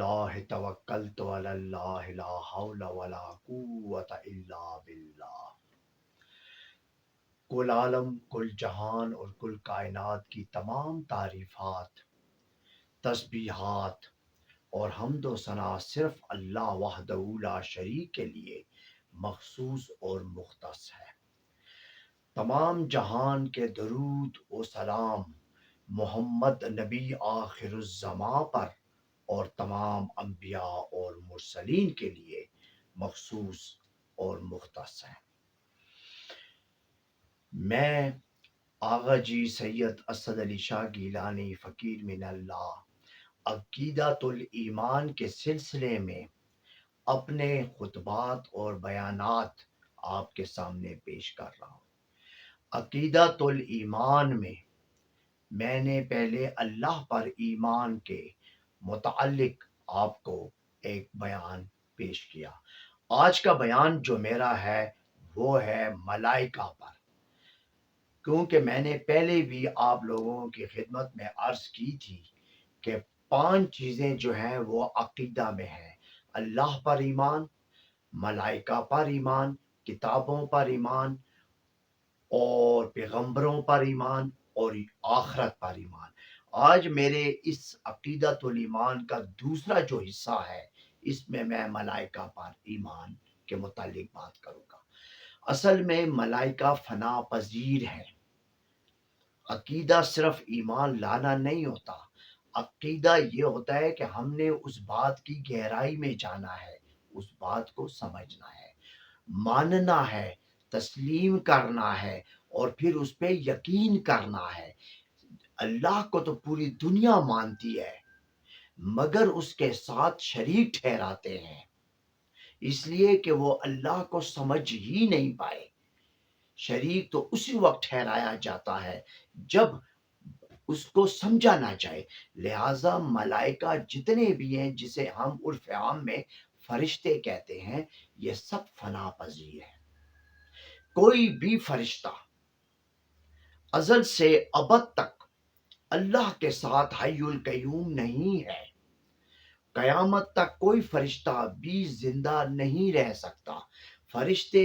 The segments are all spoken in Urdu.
اللہ توکلت علی اللہ لا حول ولا قوت الا باللہ۔ کل عالم، کل جہان اور کل کائنات کی تمام تعریفات، تسبیحات اور حمد و ثنا صرف اللہ وحدہ لا شریک کے لیے مخصوص اور مختص ہے۔ تمام جہان کے درود و سلام محمد نبی آخر الزماں پر اور تمام انبیاء اور مرسلین کے لیے مخصوص اور مختص ہے۔ میں آغا جی سید اسد علی شاہ گیلانی فقیر من اللہ عقیدۃ الایمان کے سلسلے میں اپنے خطبات اور بیانات آپ کے سامنے پیش کر رہا ہوں۔ عقیدۃ الایمان میں نے پہلے اللہ پر ایمان کے متعلق آپ کو ایک بیان پیش کیا۔ آج کا بیان جو میرا ہے وہ ہے ملائکہ پر، کیونکہ میں نے پہلے بھی آپ لوگوں کی خدمت میں عرض کی تھی کہ 5 چیزیں جو ہیں وہ عقیدہ میں ہیں: اللہ پر ایمان، ملائکہ پر ایمان، کتابوں پر ایمان اور پیغمبروں پر ایمان اور آخرت پر ایمان۔ آج میرے اس عقیدۃ الایمان کا دوسرا جو حصہ ہے، اس میں ملائکہ پر ایمان کے متعلق بات کروں گا۔ اصل میں ملائکہ فنا پذیر ہے۔ عقیدہ صرف ایمان لانا نہیں ہوتا، عقیدہ یہ ہوتا ہے کہ ہم نے اس بات کی گہرائی میں جانا ہے، اس بات کو سمجھنا ہے، ماننا ہے، تسلیم کرنا ہے اور پھر اس پہ یقین کرنا ہے۔ اللہ کو تو پوری دنیا مانتی ہے مگر اس کے ساتھ شریک ٹھہراتے ہیں، اس لیے کہ وہ اللہ کو سمجھ ہی نہیں پائے۔ شریک تو اسی وقت ٹھہرایا جاتا ہے جب اس کو سمجھا نہ جائے۔ لہذا ملائکہ جتنے بھی ہیں، جسے ہم عرف عام میں فرشتے کہتے ہیں، یہ سب فنا پذیر ہیں۔ کوئی بھی فرشتہ ازل سے ابد تک اللہ کے ساتھ حی القیوم نہیں ہے۔ قیامت تک کوئی فرشتہ بھی زندہ نہیں رہ سکتا۔ فرشتے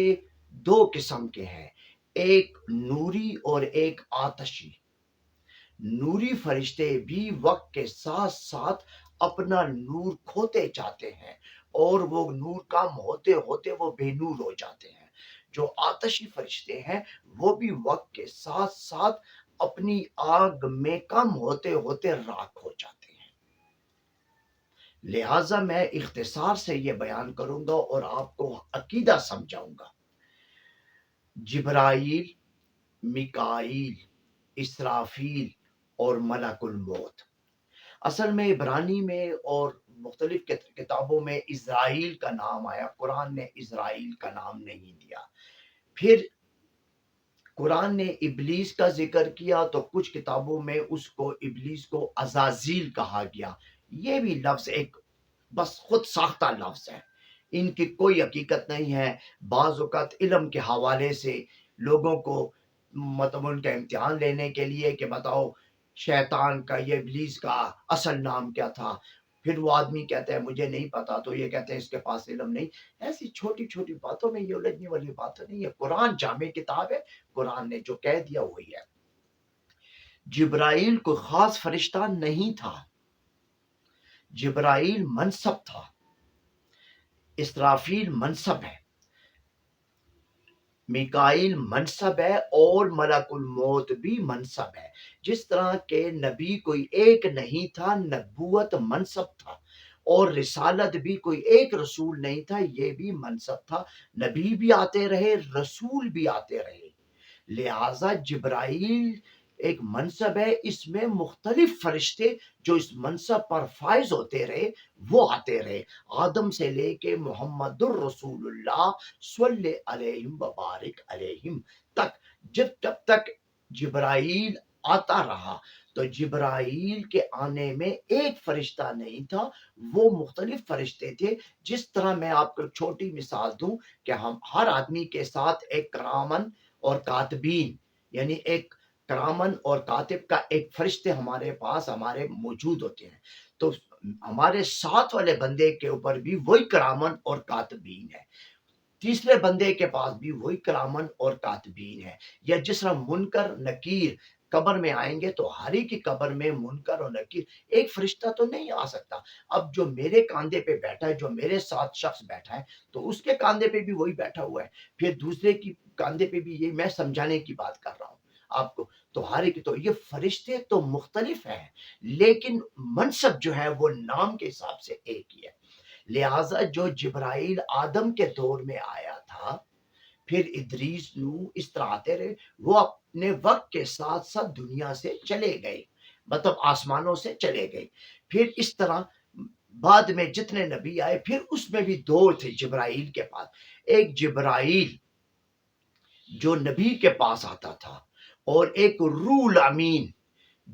2 قسم کے ہیں، ایک نوری اور ایک آتشی۔ نوری فرشتے بھی وقت کے ساتھ ساتھ اپنا نور کھوتے جاتے ہیں اور وہ نور کم ہوتے ہوتے وہ بے نور ہو جاتے ہیں۔ جو آتشی فرشتے ہیں وہ بھی وقت کے ساتھ ساتھ اپنی آگ میں کم ہوتے ہوتے راکھ ہو جاتے ہیں۔ لہٰذا میں اختصار سے یہ بیان کروں گا اور آپ کو عقیدہ سمجھاؤں گا۔ جبرائیل، میکائیل، اسرافیل اور ملک الموت۔ اصل میں عبرانی میں اور مختلف کتابوں میں اسرائیل کا نام آیا، قرآن نے اسرائیل کا نام نہیں دیا۔ پھر قرآن نے ابلیس کا ذکر کیا تو کچھ کتابوں میں اس کو ابلیس کو عزازیل کہا گیا۔ یہ بھی لفظ ایک بس خود ساختہ لفظ ہے، ان کی کوئی حقیقت نہیں ہے۔ بعض اوقات علم کے حوالے سے لوگوں کو مطلب ان کا امتحان لینے کے لیے کہ بتاؤ شیطان کا یا ابلیس کا اصل نام کیا تھا، پھر وہ آدمی کہتا ہے مجھے نہیں پتا، تو یہ کہتے ہیں اس کے پاس علم نہیں۔ ایسی چھوٹی چھوٹی باتوں میں یہ الجھنے والی بات نہیں ہے۔ قرآن جامع کتاب ہے، قرآن نے جو کہہ دیا وہی ہے۔ جبرائیل کوئی خاص فرشتہ نہیں تھا، جبرائیل منصب تھا، اسرافیل منصب ہے، میکائیل منصب ہے اور ملک الموت بھی منصب ہے۔ جس طرح کہ نبی کوئی ایک نہیں تھا، نبوت منصب تھا، اور رسالت بھی کوئی ایک رسول نہیں تھا، یہ بھی منصب تھا۔ نبی بھی آتے رہے، رسول بھی آتے رہے۔ لہٰذا جبرائیل ایک منصب ہے، اس میں مختلف فرشتے جو اس منصب پر فائز ہوتے رہے وہ آتے رہے، آدم سے لے کے محمد الرسول اللہ صلی علیہ وبارک علیہم تک۔ جب تک جبرائیل آتا رہا تو جبرائیل کے آنے میں ایک فرشتہ نہیں تھا، وہ مختلف فرشتے تھے۔ جس طرح میں آپ کو چھوٹی مثال دوں کہ ہم ہر آدمی کے ساتھ ایک کرامن اور کاتبین، یعنی ایک کرامن اور کاتب کا ایک فرشتے ہمارے پاس ہمارے موجود ہوتے ہیں۔ تو ہمارے ساتھ والے بندے کے اوپر بھی وہی کرامن اور کاتبین ہے، تیسرے بندے کے پاس بھی وہی کرامن اور کاتبین ہے۔ یا جس طرح منکر نکیر قبر میں آئیں گے تو ہر ایک کی قبر میں منکر اور نکیر، ایک فرشتہ تو نہیں آ سکتا۔ اب جو میرے کاندھے پہ بیٹھا ہے، جو میرے ساتھ شخص بیٹھا ہے، تو اس کے کاندھے پہ بھی وہی بیٹھا ہوا ہے، پھر دوسرے کی کاندھے پہ بھی، یہ میں سمجھانے کی بات کر رہا ہوں آپ کو۔ تو ہر ایک، تو یہ فرشتے تو مختلف ہیں لیکن منصب جو ہے وہ نام کے حساب سے ایک ہی ہے۔ لہٰذا جو جبرائیل آدم کے دور میں آیا تھا، پھر ادریس نو اس طرح آتے رہے، وہ اپنے وقت کے ساتھ ساتھ دنیا سے چلے گئے، مطلب آسمانوں سے چلے گئے۔ پھر اس طرح بعد میں جتنے نبی آئے، پھر اس میں بھی دو تھے جبرائیل کے پاس، ایک جبرائیل جو نبی کے پاس آتا تھا، اور ایک روح الامین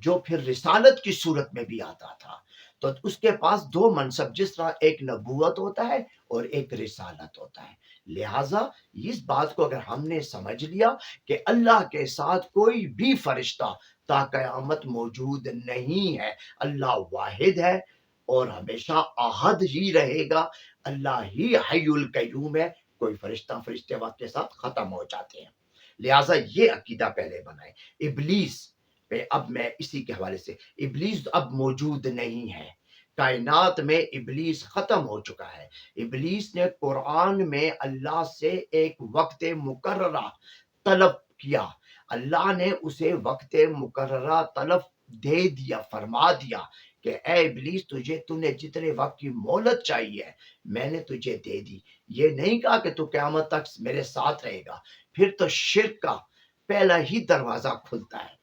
جو پھر رسالت کی صورت میں بھی آتا تھا۔ تو اس کے پاس دو منصب، جس طرح ایک نبوت ہوتا ہے اور ایک رسالت ہوتا ہے۔ لہٰذا اس بات کو اگر ہم نے سمجھ لیا کہ اللہ کے ساتھ کوئی بھی فرشتہ تا قیامت موجود نہیں ہے، اللہ واحد ہے اور ہمیشہ احد ہی رہے گا، اللہ ہی حی القیوم ہے، کوئی فرشتے وقت کے ساتھ ختم ہو جاتے ہیں۔ لہٰذا یہ عقیدہ پہلے بنائے۔ ابلیس پہ اب میں اسی کے حوالے سے، ابلیس اب موجود نہیں ہے، کائنات میں ابلیس ختم ہو چکا ہے۔ ابلیس نے قرآن میں اللہ سے ایک وقت مقررہ طلب کیا، اللہ نے اسے وقت مقررہ طلب دے دیا، فرما دیا کہ اے ابلیس، تو نے جتنے وقت کی مہلت چاہیے میں نے تجھے دے دی۔ یہ نہیں کہا کہ تو قیامت تک میرے ساتھ رہے گا۔ پھر تو شرک کا پہلا ہی دروازہ کھلتا ہے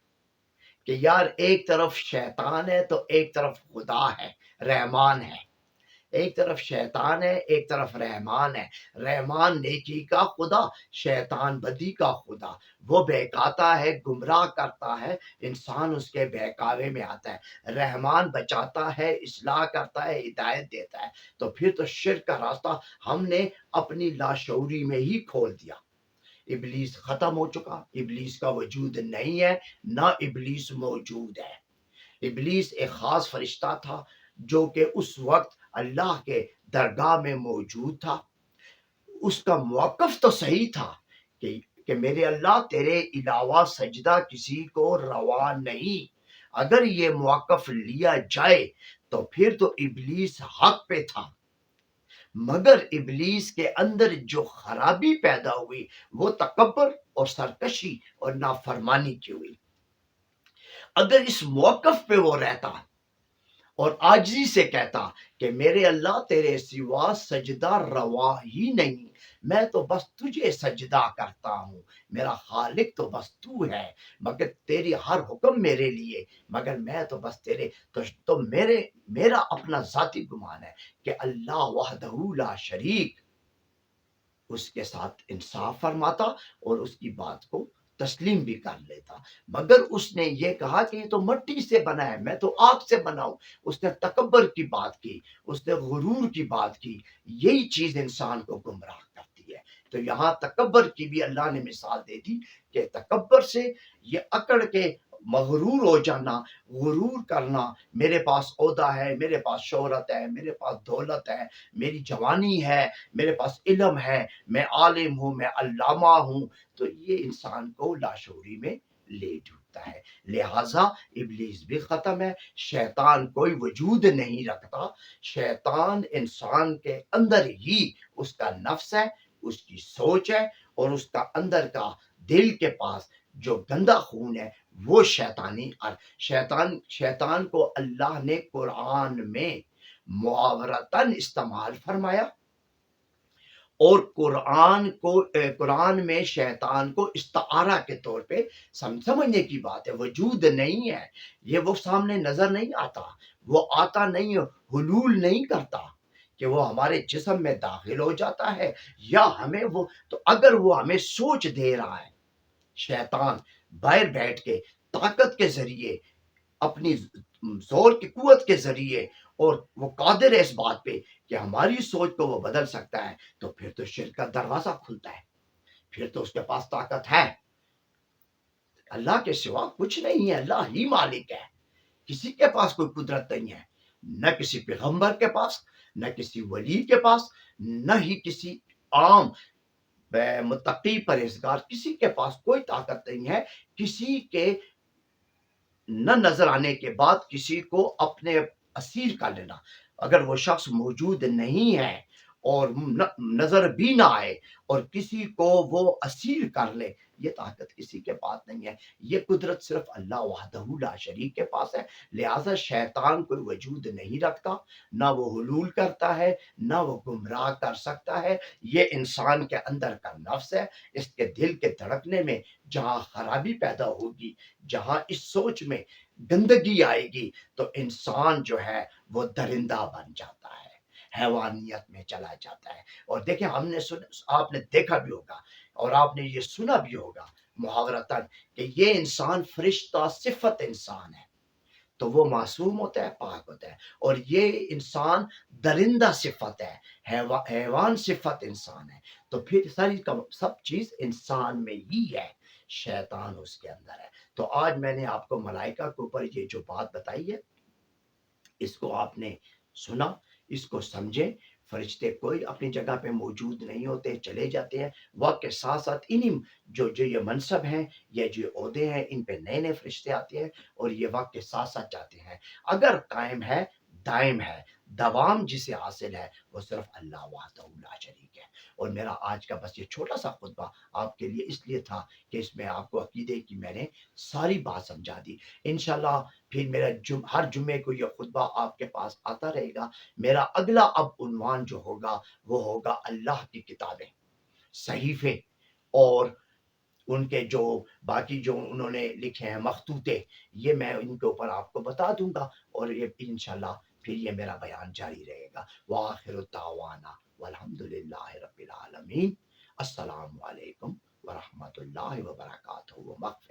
کہ یار ایک طرف شیطان ہے تو ایک طرف خدا ہے، رحمان ہے، ایک طرف شیطان ہے ایک طرف رحمان ہے۔ رحمان نیکی کا خدا، شیطان بدی کا خدا، وہ بہکاتا ہے، گمراہ کرتا ہے، انسان اس کے بہکاوے میں آتا ہے۔ رحمان بچاتا ہے، اصلاح کرتا ہے، ہدایت دیتا ہے۔ تو پھر تو شرک کا راستہ ہم نے اپنی لاشعوری میں ہی کھول دیا۔ ابلیس ختم ہو چکا، ابلیس کا وجود نہیں ہے، نہ ابلیس موجود ہے۔ ابلیس ایک خاص فرشتہ تھا جو کہ اس وقت اللہ کے درگاہ میں موجود تھا۔ اس کا موقف تو صحیح تھا کہ میرے اللہ، تیرے علاوہ سجدہ کسی کو روا نہیں۔ اگر یہ موقف لیا جائے تو پھر تو ابلیس حق پہ تھا، مگر ابلیس کے اندر جو خرابی پیدا ہوئی وہ تکبر اور سرکشی اور نافرمانی کی ہوئی۔ اگر اس موقف پہ وہ رہتا اور عاجزی سے کہتا کہ میرے اللہ، تیرے سوا سجدہ روا ہی نہیں، میں تو بس تجھے سجدہ کرتا ہوں، میرا خالق تو بس تو ہے، مگر تیری ہر حکم میرے لیے، مگر میں تو بس تیرے، تو میرا اپنا ذاتی گمان ہے کہ اللہ وحدہ لا شریک اس کے ساتھ انصاف فرماتا اور اس کی بات کو تسلیم بھی کر لیتا۔ مگر اس نے یہ کہا کہ یہ تو مٹی سے بنا ہے، میں تو آگ سے بنا ہوں۔ اس نے تکبر کی بات کی، اس نے غرور کی بات کی۔ یہی چیز انسان کو گمراہ کرتی ہے۔ تو یہاں تکبر کی بھی اللہ نے مثال دے دی کہ تکبر سے یہ اکڑ کے مغرور ہو جانا، غرور کرنا، میرے پاس عہدہ ہے، میرے پاس شہرت ہے، میرے پاس دولت ہے، میری جوانی ہے، میرے پاس علم ہے، میں عالم ہوں، میں علامہ ہوں، تو یہ انسان کو لاشعوری میں لے ڈوبتا ہے۔ لہٰذا ابلیس بھی ختم ہے، شیطان کوئی وجود نہیں رکھتا۔ شیطان انسان کے اندر ہی اس کا نفس ہے، اس کی سوچ ہے، اور اس کا اندر کا دل کے پاس جو گندا خون ہے وہ شیطان کو اللہ نے قرآن میں محاورتاً استعمال فرمایا، اور قرآن میں شیطان کو استعارہ کے طور پہ سمجھنے کی بات ہے، وجود نہیں ہے، یہ وہ سامنے نظر نہیں آتا، وہ آتا نہیں، حلول نہیں کرتا کہ وہ ہمارے جسم میں داخل ہو جاتا ہے یا ہمیں وہ، تو اگر وہ ہمیں سوچ دے رہا ہے، شیطان باہر بیٹھ کے طاقت کے ذریعے، اپنی زور کی قوت کے ذریعے، اور وہ قادر ہے اس بات پہ کہ ہماری سوچ کو وہ بدل سکتا ہے، تو پھر تو شرک کا دروازہ کھلتا ہے، پھر تو اس کے پاس طاقت ہے۔ اللہ کے سوا کچھ نہیں ہے، اللہ ہی مالک ہے، کسی کے پاس کوئی قدرت نہیں ہے۔ نہ کسی پیغمبر کے پاس، نہ کسی ولی کے پاس، نہ ہی کسی عام متقی پرہیزگار، کسی کے پاس کوئی طاقت نہیں ہے کسی کے نہ نظر آنے کے بعد کسی کو اپنے اسیر کر لینا۔ اگر وہ شخص موجود نہیں ہے اور نظر بھی نہ آئے اور کسی کو وہ اسیر کر لے، یہ طاقت کسی کے پاس نہیں ہے، یہ قدرت صرف اللہ وحدہ لا شریک کے پاس ہے۔ لہٰذا شیطان کوئی وجود نہیں رکھتا، نہ وہ حلول کرتا ہے، نہ وہ گمراہ کر سکتا ہے۔ یہ انسان کے اندر کا نفس ہے، اس کے دل کے دھڑکنے میں جہاں خرابی پیدا ہوگی، جہاں اس سوچ میں گندگی آئے گی، تو انسان جو ہے وہ درندہ بن جاتا ہے، حیوانیت میں چلا جاتا ہے۔ اور دیکھیں آپ نے دیکھا بھی ہوگا اور آپ نے یہ سنا بھی ہوگا محاورتاً کہ یہ انسان فرشتہ صفت انسان ہے، تو وہ معصوم ہوتا ہے، پاک ہوتا ہے، اور یہ انسان درندہ صفت ہے، حیوان صفت انسان ہے، تو پھر ساری سب چیز انسان میں ہی ہے، شیطان اس کے اندر ہے۔ تو آج میں نے آپ کو ملائکہ کے اوپر یہ جو بات بتائی ہے، اس کو آپ نے سنا، اس کو سمجھیں۔ فرشتے کوئی اپنی جگہ پہ موجود نہیں ہوتے، چلے جاتے ہیں وقت کے ساتھ ساتھ۔ انہیں جو یہ منصب ہیں، یہ جو عہدے ہیں، ان پہ نئے نئے فرشتے آتے ہیں اور یہ وقت کے ساتھ ساتھ جاتے ہیں۔ اگر قائم ہے، دائم ہے، دوام جسے حاصل ہے، وہ صرف اللہ وحدہ لا شریک ہے۔ اور میرا آج کا بس یہ چھوٹا سا خطبہ آپ کے لیے اس لیے تھا کہ اس میں آپ کو عقیدے کی میں نے ساری بات سمجھا دی۔ انشاءاللہ پھر میرا ہر جمعے کو یہ خطبہ آپ کے پاس آتا رہے گا۔ میرا اگلا اب عنوان جو ہوگا وہ ہوگا اللہ کی کتابیں، صحیفے، اور ان کے جو باقی جو انہوں نے لکھے ہیں مخطوطے، یہ میں ان کے اوپر آپ کو بتا دوں گا، اور یہ انشاءاللہ پھر یہ میرا بیان جاری رہے گا۔ وآخر دعوانا والحمد للہ رب العالمین۔ السلام علیکم ورحمۃ اللہ وبرکاتہ ومغفرہ۔